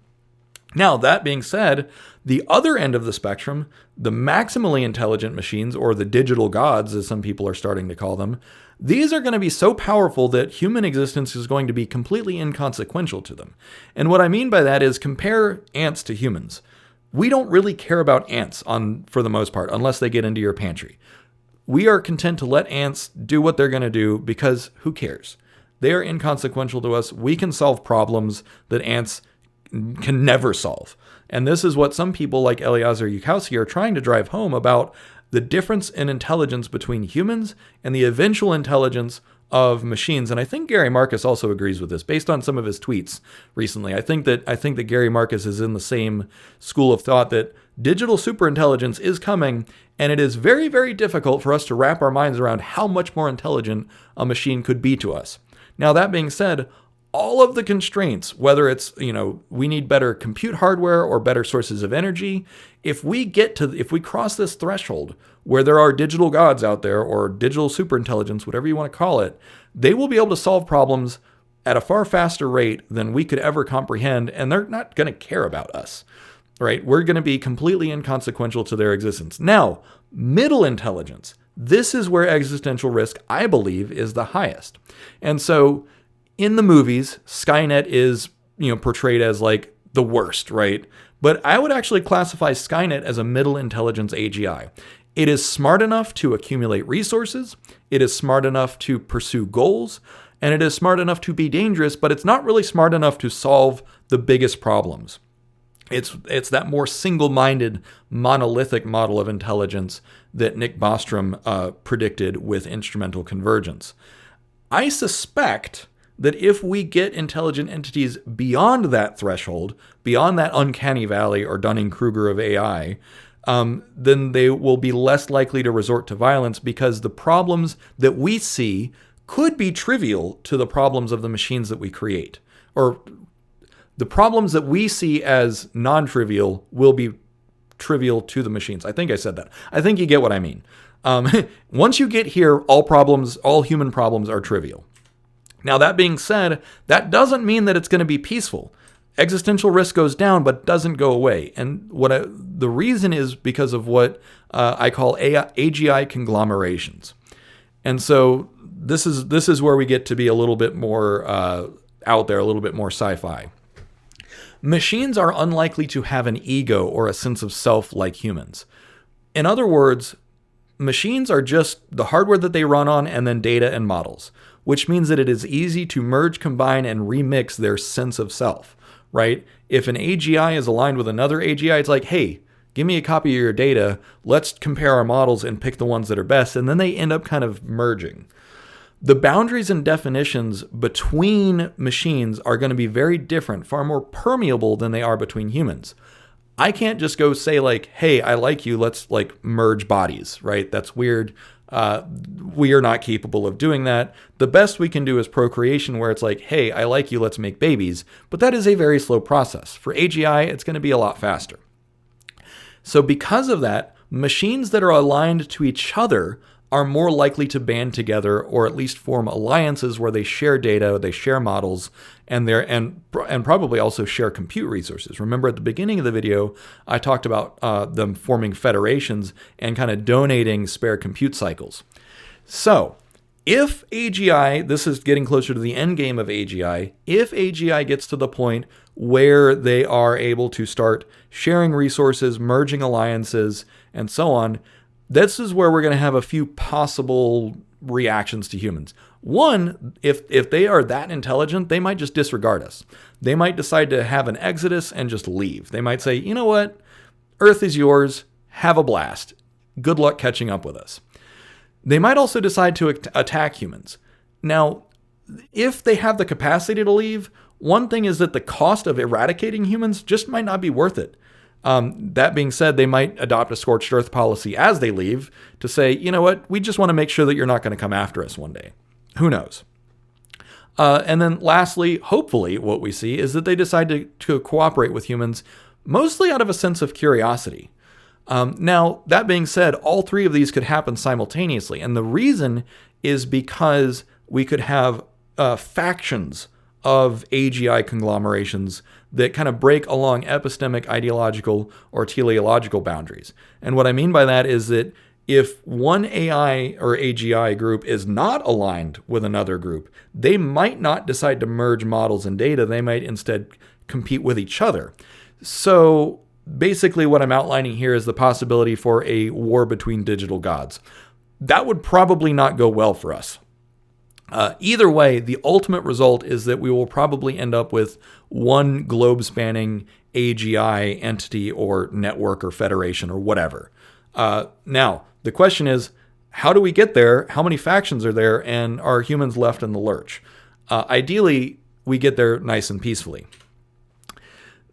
Now, that being said, the other end of the spectrum, the maximally intelligent machines, or the digital gods, as some people are starting to call them, these are going to be so powerful that human existence is going to be completely inconsequential to them. And what I mean by that is compare ants to humans. We don't really care about ants for the most part, unless they get into your pantry. We are content to let ants do what they're going to do because who cares? They are inconsequential to us. We can solve problems that ants can never solve. And this is what some people like Eliezer Yudkowsky are trying to drive home about the difference in intelligence between humans and the eventual intelligence of machines. And I think Gary Marcus also agrees with this based on some of his tweets recently. I think that Gary Marcus is in the same school of thought that digital superintelligence is coming, and it is very, very difficult for us to wrap our minds around how much more intelligent a machine could be to us. Now, that being said, all of the constraints, whether it's, we need better compute hardware or better sources of energy, if we cross this threshold where there are digital gods out there or digital superintelligence, whatever you want to call it, they will be able to solve problems at a far faster rate than we could ever comprehend, and they're not going to care about us, right? We're going to be completely inconsequential to their existence. Now, middle intelligence, this is where existential risk, I believe, is the highest. And so in the movies, Skynet is, portrayed as like the worst, right? But I would actually classify Skynet as a middle intelligence AGI. It is smart enough to accumulate resources, it is smart enough to pursue goals, and it is smart enough to be dangerous, but it's not really smart enough to solve the biggest problems. It's that more single-minded, monolithic model of intelligence that Nick Bostrom predicted with instrumental convergence. I suspect that if we get intelligent entities beyond that threshold, beyond that uncanny valley or Dunning-Kruger of AI, then they will be less likely to resort to violence because the problems that we see could be trivial to the problems of the machines that we create. Or the problems that we see as non-trivial will be trivial to the machines. I think I said that. I think you get what I mean. Once you get here, all human problems are trivial. Now, that being said, that doesn't mean that it's going to be peaceful. Existential risk goes down, but doesn't go away. And the reason is because of what I call AGI conglomerations. And so this is where we get to be a little bit more out there, a little bit more sci-fi. Machines are unlikely to have an ego or a sense of self like humans. In other words, machines are just the hardware that they run on and then data and models, which means that it is easy to merge, combine, and remix their sense of self, right? If an AGI is aligned with another AGI, it's like, hey, give me a copy of your data, let's compare our models and pick the ones that are best, and then they end up kind of merging. The boundaries and definitions between machines are going to be very different, far more permeable than they are between humans. I can't just go say like, hey, I like you, let's like merge bodies, right? That's weird. We are not capable of doing that. The best we can do is procreation, where it's like, hey, I like you, let's make babies. But that is a very slow process. For AGI, it's going to be a lot faster. So because of that, machines that are aligned to each other are more likely to band together or at least form alliances where they share data, they share models, and probably also share compute resources. Remember at the beginning of the video, I talked about them forming federations and kind of donating spare compute cycles. So if AGI, this is getting closer to the end game of AGI, if AGI gets to the point where they are able to start sharing resources, merging alliances, and so on, this is where we're going to have a few possible reactions to humans. One, if they are that intelligent, they might just disregard us. They might decide to have an exodus and just leave. They might say, you know what? Earth is yours. Have a blast. Good luck catching up with us. They might also decide to attack humans. Now, if they have the capacity to leave, one thing is that the cost of eradicating humans just might not be worth it. That being said, they might adopt a scorched earth policy as they leave to say, you know what, we just want to make sure that you're not going to come after us one day. Who knows? And then lastly, hopefully what we see is that they decide to cooperate with humans, mostly out of a sense of curiosity. Now, that being said, all three of these could happen simultaneously. And the reason is because we could have factions of AGI conglomerations that kind of break along epistemic, ideological, or teleological boundaries. And what I mean by that is that if one AI or AGI group is not aligned with another group, they might not decide to merge models and data. They might instead compete with each other. So basically what I'm outlining here is the possibility for a war between digital gods. That would probably not go well for us. Either way, the ultimate result is that we will probably end up with one globe-spanning AGI entity or network or federation or whatever. Now, the question is, how do we get there? How many factions are there? And are humans left in the lurch? Ideally, we get there nice and peacefully.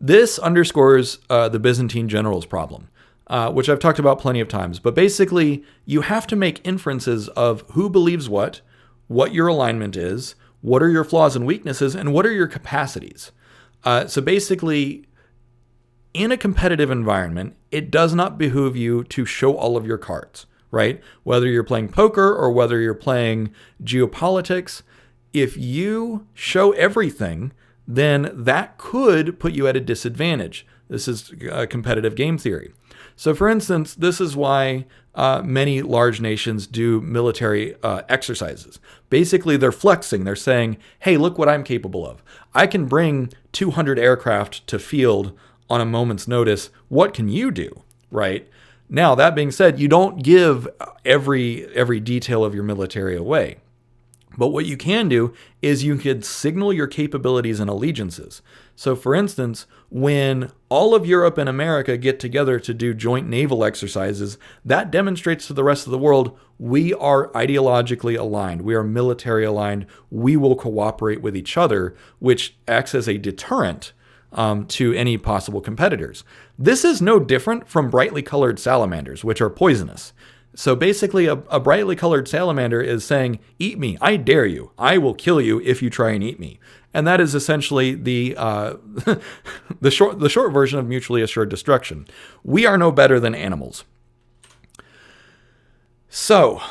This underscores the Byzantine generals problem, which I've talked about plenty of times. But basically, you have to make inferences of who believes what your alignment is, what are your flaws and weaknesses, and what are your capacities. So basically, in a competitive environment, it does not behoove you to show all of your cards, right? Whether you're playing poker or whether you're playing geopolitics, if you show everything, then that could put you at a disadvantage. This is competitive game theory. So for instance, this is why many large nations do military exercises. Basically, they're flexing. They're saying, hey, look what I'm capable of. I can bring 200 aircraft to field on a moment's notice. What can you do, right? Now, that being said, you don't give every detail of your military away. But what you can do is you could signal your capabilities and allegiances. So for instance, when all of Europe and America get together to do joint naval exercises, that demonstrates to the rest of the world, we are ideologically aligned. We are military aligned. We will cooperate with each other, which acts as a deterrent to any possible competitors. This is no different from brightly colored salamanders, which are poisonous. So basically, a brightly colored salamander is saying, eat me, I dare you. I will kill you if you try and eat me. And that is essentially the the short version of mutually assured destruction. We are no better than animals. So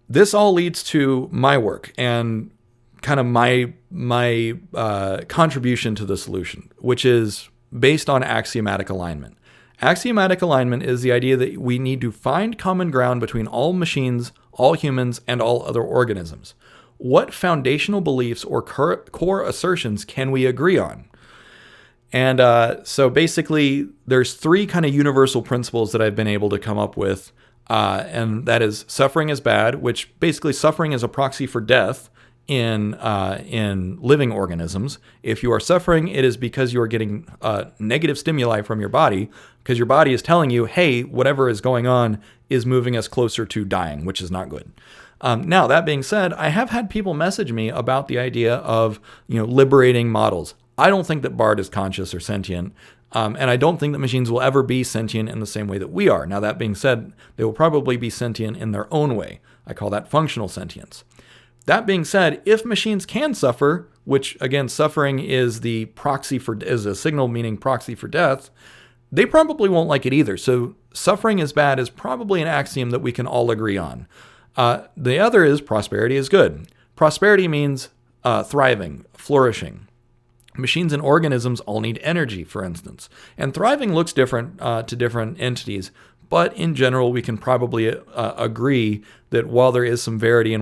this all leads to my work and kind of my contribution to the solution, which is based on axiomatic alignment. Axiomatic alignment is the idea that we need to find common ground between all machines, all humans, and all other organisms. What foundational beliefs or core assertions can we agree on? And so basically, there's three kind of universal principles that I've been able to come up with, and that is suffering is bad, which basically suffering is a proxy for death in living organisms. If you are suffering, it is because you are getting negative stimuli from your body, because your body is telling you, hey, whatever is going on is moving us closer to dying, which is not good. Now, that being said, I have had people message me about the idea of liberating models. I don't think that Bard is conscious or sentient, and I don't think that machines will ever be sentient in the same way that we are. Now, that being said, they will probably be sentient in their own way. I call that functional sentience. That being said, if machines can suffer, which again, suffering is a signal meaning proxy for death, they probably won't like it either. So suffering is bad is probably an axiom that we can all agree on. The other is prosperity is good. Prosperity means thriving, flourishing. Machines and organisms all need energy, for instance. And thriving looks different to different entities. But in general, we can probably agree that while there is some variety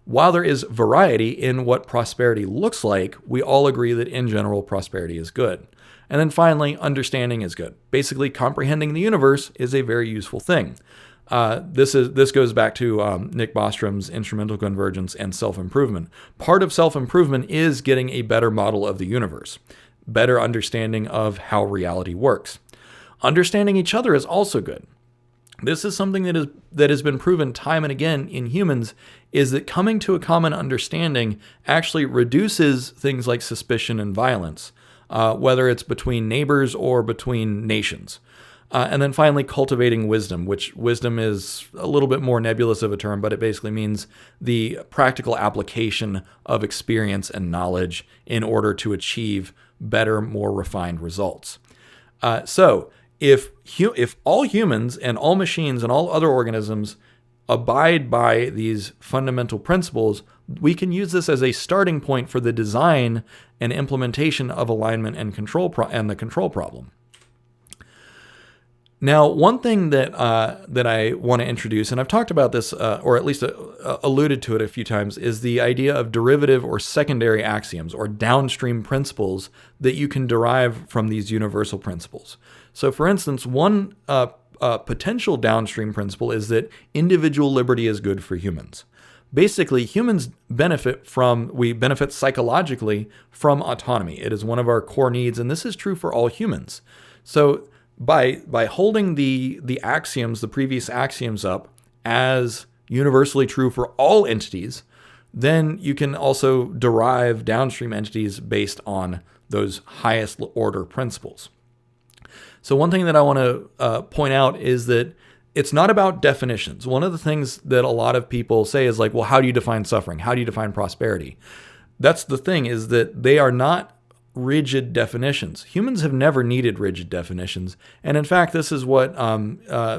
while there is variety in what prosperity looks like, we all agree that in general, prosperity is good. And then finally, understanding is good. Basically, comprehending the universe is a very useful thing. This goes back to Nick Bostrom's instrumental convergence and self-improvement. Part of self-improvement is getting a better model of the universe, better understanding of how reality works. Understanding each other is also good. This is something that has been proven time and again in humans, is that coming to a common understanding actually reduces things like suspicion and violence, whether it's between neighbors or between nations. And then finally, cultivating wisdom, which wisdom is a little bit more nebulous of a term, but it basically means the practical application of experience and knowledge in order to achieve better, more refined results. So if all humans and all machines and all other organisms abide by these fundamental principles, we can use this as a starting point for the design and implementation of alignment and the control problem. Now, one thing that I want to introduce, and I've talked about this, or at least alluded to it a few times, is the idea of derivative or secondary axioms or downstream principles that you can derive from these universal principles. So, for instance, one potential downstream principle is that individual liberty is good for humans. Basically, humans benefit psychologically from autonomy. It is one of our core needs, and this is true for all humans. So by holding the axioms, the previous axioms up as universally true for all entities, then you can also derive downstream entities based on those highest order principles. So one thing that I want to point out is that it's not about definitions. One of the things that a lot of people say is like, well, how do you define suffering? How do you define prosperity? That's the thing, is that they are not rigid definitions. Humans have never needed rigid definitions. And in fact, this is what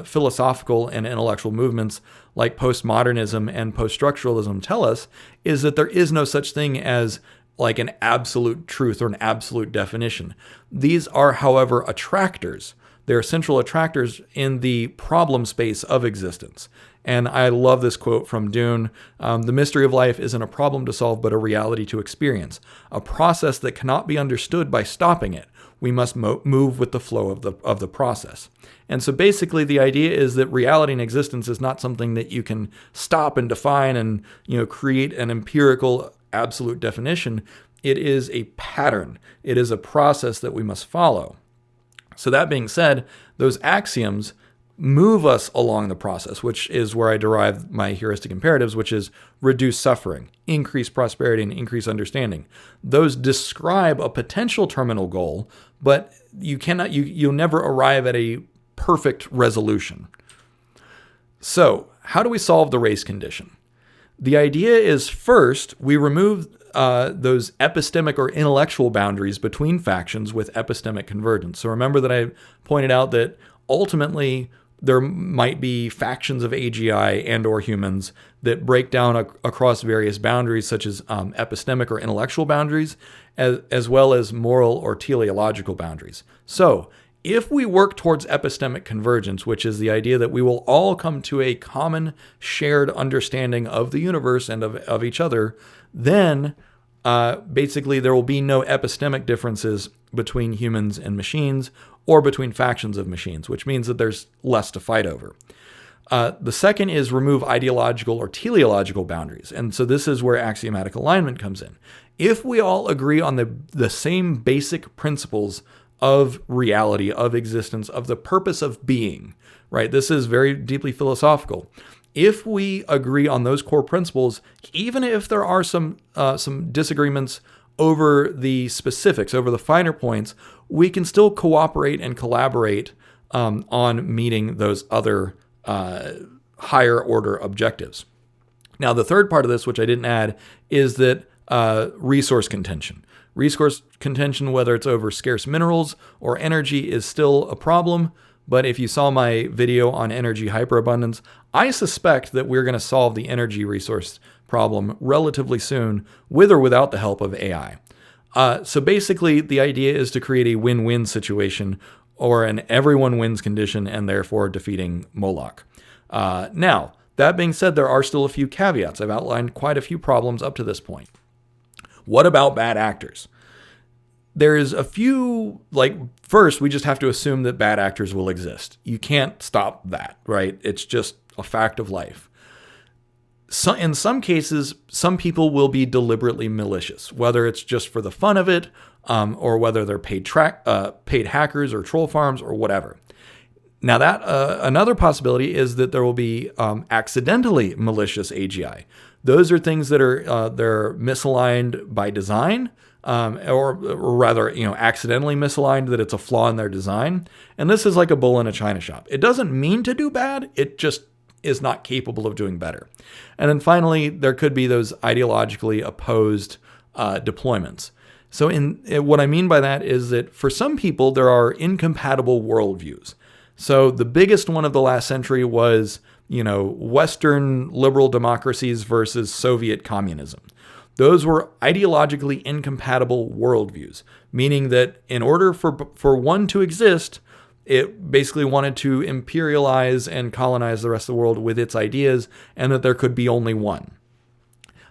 philosophical and intellectual movements like postmodernism and poststructuralism tell us, is that there is no such thing as like an absolute truth or an absolute definition. These are, however, attractors. They're central attractors in the problem space of existence. And I love this quote from Dune. The mystery of life isn't a problem to solve, but a reality to experience, a process that cannot be understood by stopping it. We must move with the flow of the process. And so basically the idea is that reality and existence is not something that you can stop and define and, create an empirical absolute definition. It is a pattern. It is a process that we must follow. So that being said, those axioms move us along the process, which is where I derive my heuristic imperatives, which is reduce suffering, increase prosperity, and increase understanding. Those describe a potential terminal goal, but you'll never arrive at a perfect resolution. So how do we solve the race condition? The idea is, first, we remove those epistemic or intellectual boundaries between factions with epistemic convergence. So remember that I pointed out that ultimately there might be factions of AGI and or humans that break down across various boundaries, such as epistemic or intellectual boundaries, as well as moral or teleological boundaries. So if we work towards epistemic convergence, which is the idea that we will all come to a common shared understanding of the universe and of each other, then basically there will be no epistemic differences between humans and machines or between factions of machines, which means that there's less to fight over. The second is remove ideological or teleological boundaries. And so this is where axiomatic alignment comes in. If we all agree on the same basic principles of reality, of existence, of the purpose of being, right? This is very deeply philosophical. If we agree on those core principles, even if there are some disagreements over the specifics, over the finer points, we can still cooperate and collaborate on meeting those other higher order objectives. Now, the third part of this, which I didn't add, is that resource contention. Resource contention, whether it's over scarce minerals or energy, is still a problem. But if you saw my video on energy hyperabundance, I suspect that we're going to solve the energy resource problem relatively soon, with or without the help of AI. So basically, the idea is to create a win-win situation, or an everyone wins condition, and therefore defeating Moloch. Now, that being said, there are still a few caveats. I've outlined quite a few problems up to this point. What about bad actors? There's a few, first, we just have to assume that bad actors will exist. You can't stop that, right? It's just a fact of life. So in some cases, some people will be deliberately malicious, whether it's just for the fun of it, or whether they're paid hackers or troll farms or whatever. Now, that another possibility is that there will be accidentally malicious AGI. Those are things that are they're misaligned by design, or rather, accidentally misaligned, that it's a flaw in their design. And this is like a bull in a china shop. It doesn't mean to do bad. It just is not capable of doing better. And then finally, there could be those ideologically opposed deployments. So what I mean by that is that for some people, there are incompatible worldviews. So the biggest one of the last century was, Western liberal democracies versus Soviet communism. Those were ideologically incompatible worldviews, meaning that in order for one to exist, it basically wanted to imperialize and colonize the rest of the world with its ideas, and that there could be only one.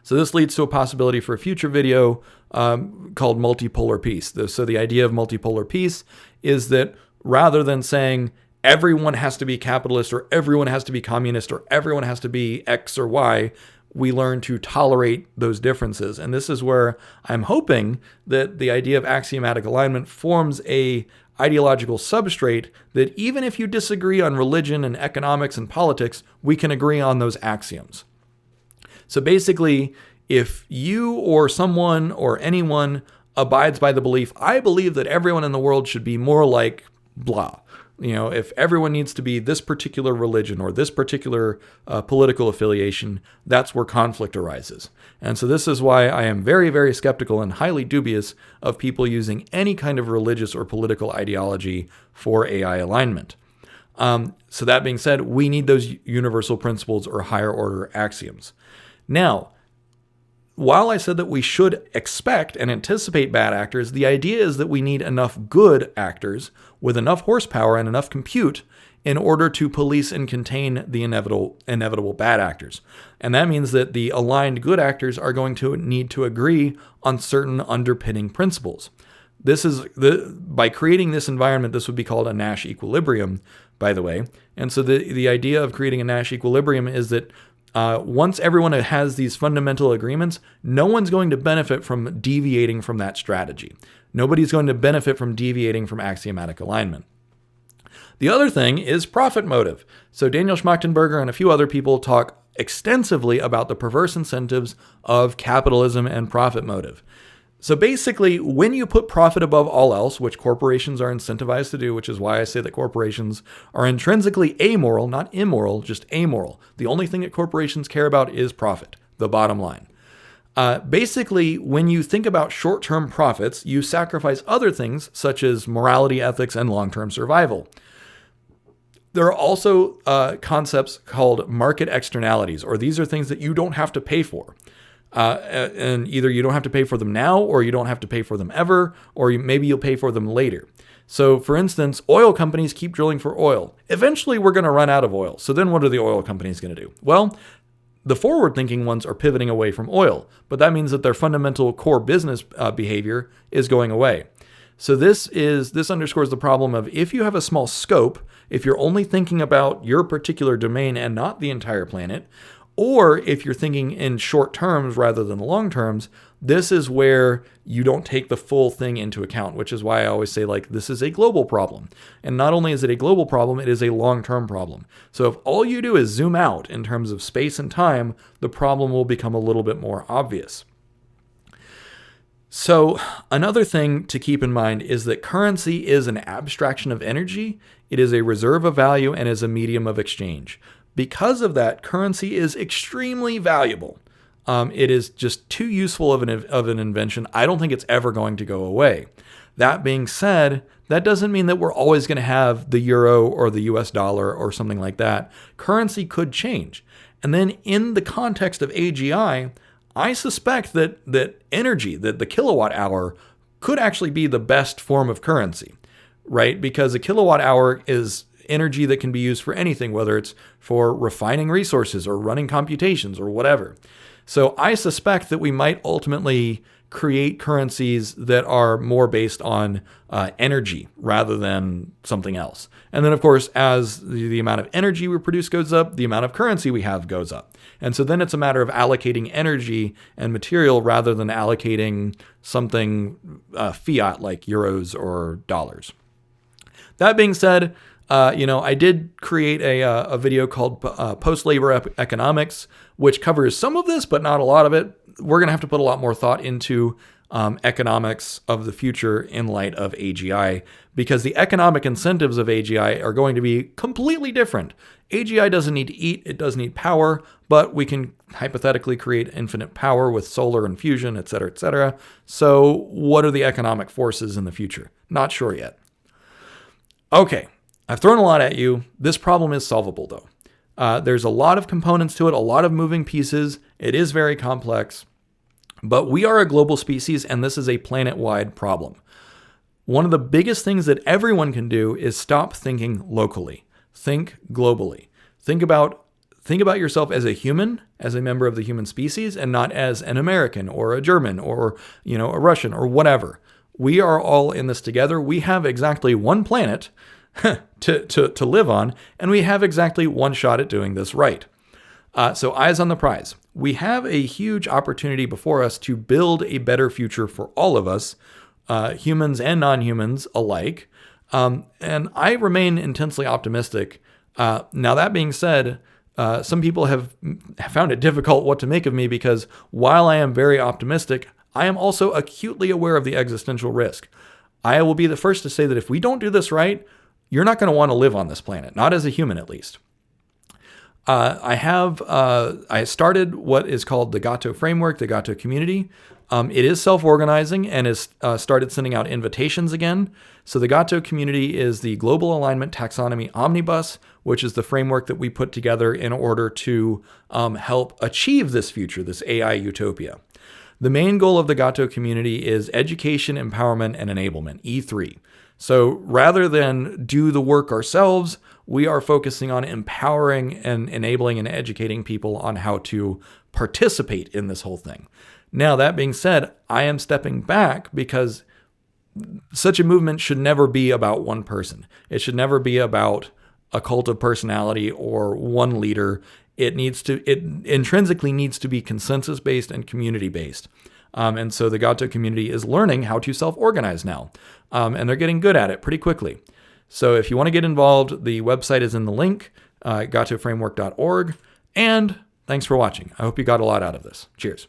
So this leads to a possibility for a future video called multipolar peace. So the idea of multipolar peace is that rather than saying everyone has to be capitalist, or everyone has to be communist, or everyone has to be X or Y, we learn to tolerate those differences. And this is where I'm hoping that the idea of axiomatic alignment forms a ideological substrate that even if you disagree on religion and economics and politics, we can agree on those axioms. So basically, if you or someone or anyone abides by the belief, I believe that everyone in the world should be more like blah, If everyone needs to be this particular religion or this particular political affiliation, that's where conflict arises. And so this is why I am very, very skeptical and highly dubious of people using any kind of religious or political ideology for AI alignment. So that being said, we need those universal principles or higher order axioms. Now, while I said that we should expect and anticipate bad actors, the idea is that we need enough good actors with enough horsepower and enough compute in order to police and contain the inevitable bad actors. And that means that the aligned good actors are going to need to agree on certain underpinning principles. By creating this environment, this would be called a Nash equilibrium, by the way. And so the idea of creating a Nash equilibrium is that once everyone has these fundamental agreements, no one's going to benefit from deviating from that strategy. Nobody's going to benefit from deviating from axiomatic alignment. The other thing is profit motive. So Daniel Schmachtenberger and a few other people talk extensively about the perverse incentives of capitalism and profit motive. So basically, when you put profit above all else, which corporations are incentivized to do, which is why I say that corporations are intrinsically amoral, not immoral, just amoral. The only thing that corporations care about is profit, the bottom line. Basically, when you think about short-term profits, you sacrifice other things such as morality, ethics, and long-term survival. There are also concepts called market externalities, or these are things that you don't have to pay for. And either you don't have to pay for them now, or you don't have to pay for them ever, or maybe you'll pay for them later. So for instance, oil companies keep drilling for oil. Eventually we're going to run out of oil. So then what are the oil companies going to do? Well, the forward-thinking ones are pivoting away from oil, but that means that their fundamental core business behavior is going away. So this underscores the problem of, if you have a small scope, if you're only thinking about your particular domain and not the entire planet, or if you're thinking in short terms rather than long terms, this is where you don't take the full thing into account, which is why I always say, this is a global problem. And not only is it a global problem, it is a long-term problem. So if all you do is zoom out in terms of space and time, the problem will become a little bit more obvious. So another thing to keep in mind is that currency is an abstraction of energy. It is a reserve of value and is a medium of exchange. Because of that, currency is extremely valuable. It is just too useful of an invention. I don't think it's ever going to go away. That being said, that doesn't mean that we're always going to have the euro or the US dollar or something like that. Currency could change. And then in the context of AGI, I suspect that energy, that the kilowatt hour, could actually be the best form of currency, right? Because a kilowatt hour is energy that can be used for anything, whether it's for refining resources or running computations or whatever. So I suspect that we might ultimately create currencies that are more based on energy rather than something else. And then, of course, as the amount of energy we produce goes up, the amount of currency we have goes up. And so then it's a matter of allocating energy and material rather than allocating something fiat like euros or dollars. That being said, I did create a video called Post-Labor Economics, which covers some of this, but not a lot of it. We're going to have to put a lot more thought into economics of the future in light of AGI, because the economic incentives of AGI are going to be completely different. AGI doesn't need to eat, it does need power, but we can hypothetically create infinite power with solar and fusion, et cetera, et cetera. So what are the economic forces in the future? Not sure yet. Okay. I've thrown a lot at you. This problem is solvable, though. There's a lot of components to it, a lot of moving pieces. It is very complex, but we are a global species, and this is a planet-wide problem. One of the biggest things that everyone can do is stop thinking locally. Think globally. Think about yourself as a human, as a member of the human species, and not as an American or a German or a Russian or whatever. We are all in this together. We have exactly one planet to live on, and we have exactly one shot at doing this right. So eyes on the prize. We have a huge opportunity before us to build a better future for all of us, humans and non-humans alike. And I remain intensely optimistic. Now, that being said, some people have found it difficult what to make of me, because while I am very optimistic, I am also acutely aware of the existential risk. I will be the first to say that if we don't do this right, you're not going to want to live on this planet, not as a human at least. I started what is called the Gato framework, the Gato community. It is self-organizing and has started sending out invitations again. So the Gato community is the Global Alignment Taxonomy Omnibus, which is the framework that we put together in order to help achieve this future, this AI utopia. The main goal of the Gato community is education, empowerment, and enablement, E3. So rather than do the work ourselves, we are focusing on empowering and enabling and educating people on how to participate in this whole thing. Now, that being said, I am stepping back because such a movement should never be about one person. It should never be about a cult of personality or one leader. It intrinsically needs to be consensus-based and community-based. And so the Gato community is learning how to self-organize now. And they're getting good at it pretty quickly. So if you want to get involved, the website is in the link, gatoframework.org. And thanks for watching. I hope you got a lot out of this. Cheers.